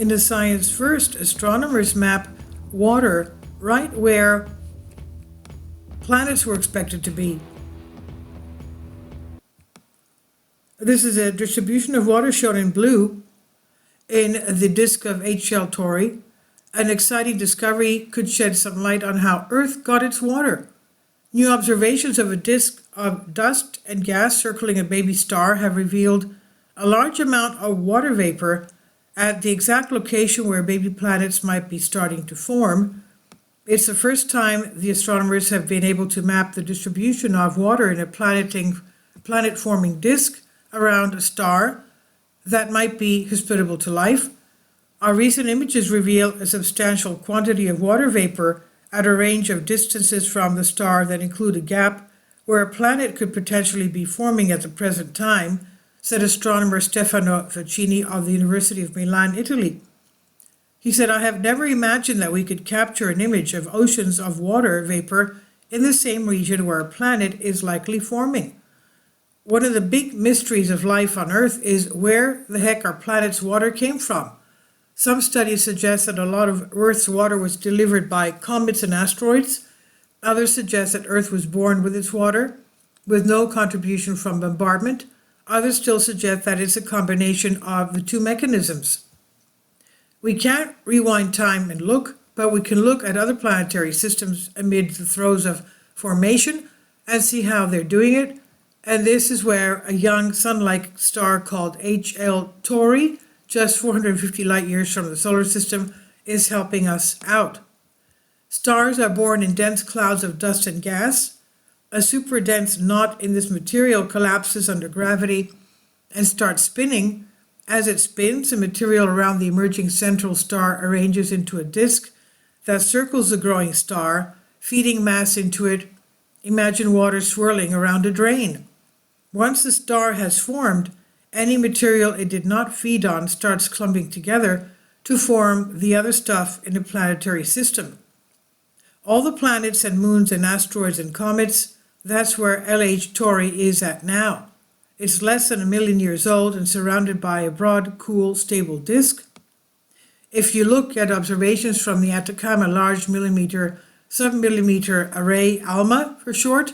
In the Science First, astronomers map water right where planets were expected to be. This is a distribution of water shown in blue in the disk of HL Tauri. An exciting discovery could shed some light on how Earth got its water. New observations of a disk of dust and gas circling a baby star have revealed a large amount of water vapor at the exact location where baby planets might be starting to form. It's the first time the astronomers have been able to map the distribution of water in a planet-forming disk around a star that might be hospitable to life. Our recent images reveal a substantial quantity of water vapor at a range of distances from the star that include a gap where a planet could potentially be forming at the present time, said astronomer Stefano Facchini of the University of Milan, Italy. He said, "I have never imagined that we could capture an image of oceans of water vapor in the same region where a planet is likely forming. One of the big mysteries of life on Earth is where the heck our planet's water came from. Some studies suggest that a lot of Earth's water was delivered by comets and asteroids. Others suggest that Earth was born with its water, with no contribution from bombardment. Others still suggest that it's a combination of the two mechanisms. We can't rewind time and look, but we can look at other planetary systems amid the throes of formation and see how they're doing it. And this is where a young sun-like star called HL Tauri, just 450 light years from the solar system, is helping us out. Stars are born in dense clouds of dust and gas. A super dense knot in this material collapses under gravity and starts spinning. As it spins, the material around the emerging central star arranges into a disk that circles the growing star, feeding mass into it. Imagine water swirling around a drain. Once the star has formed, any material it did not feed on starts clumping together to form the other stuff in the planetary system. All the planets and moons and asteroids and comets, that's where LH Tauri is at now. It's less than 1 million years old and surrounded by a broad, cool, stable disk. If you look at observations from the Atacama Large Submillimeter Array, ALMA for short,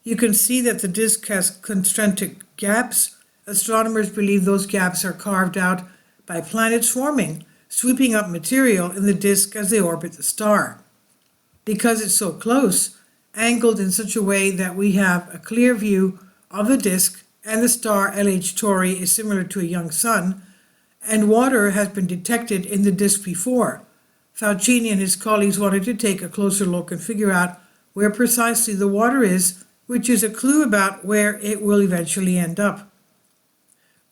you can see that the disk has concentric gaps. Astronomers believe those gaps are carved out by planets forming, sweeping up material in the disk as they orbit the star. Because it's so close, angled in such a way that we have a clear view of the disk, and the star LH Tauri is similar to a young sun, and water has been detected in the disk before. Facchini and his colleagues wanted to take a closer look and figure out where precisely the water is, which is a clue about where it will eventually end up.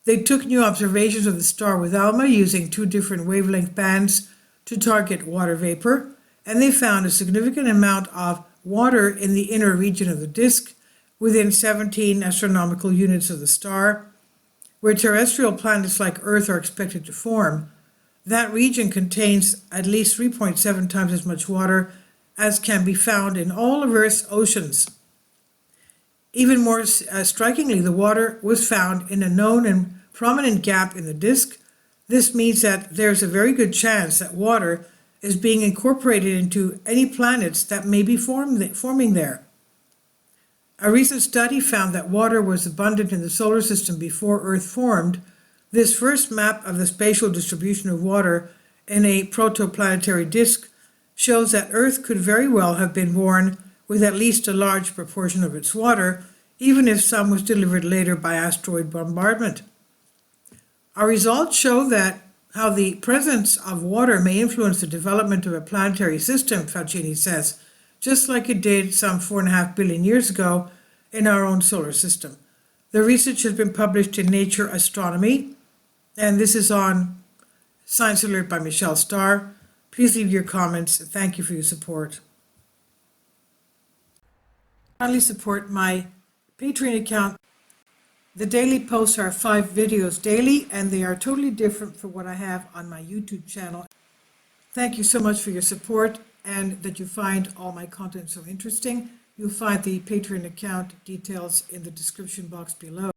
They took new observations of the star with ALMA using 2 different wavelength bands to target water vapor, and they found a significant amount of water in the inner region of the disk, within 17 astronomical units of the star, where terrestrial planets like Earth are expected to form. That region contains at least 3.7 times as much water as can be found in all of Earth's oceans. Even more strikingly, the water was found in a known and prominent gap in the disk. This means that there's a very good chance that water is being incorporated into any planets that may be forming there. A recent study found that water was abundant in the solar system before Earth formed. This first map of the spatial distribution of water in a protoplanetary disk shows that Earth could very well have been born with at least a large proportion of its water, even if some was delivered later by asteroid bombardment. Our results show that how the presence of water may influence the development of a planetary system, Facchini says, just like it did some 4.5 billion years ago in our own solar system. The research has been published in Nature Astronomy, and this is on Science Alert by Michelle Starr. Please leave your comments. Thank you for your support. Kindly support my Patreon account. The daily posts are 5 videos daily, and they are totally different from what I have on my YouTube channel. Thank you so much for your support and that you find all my content so interesting. You'll find the Patreon account details in the description box below.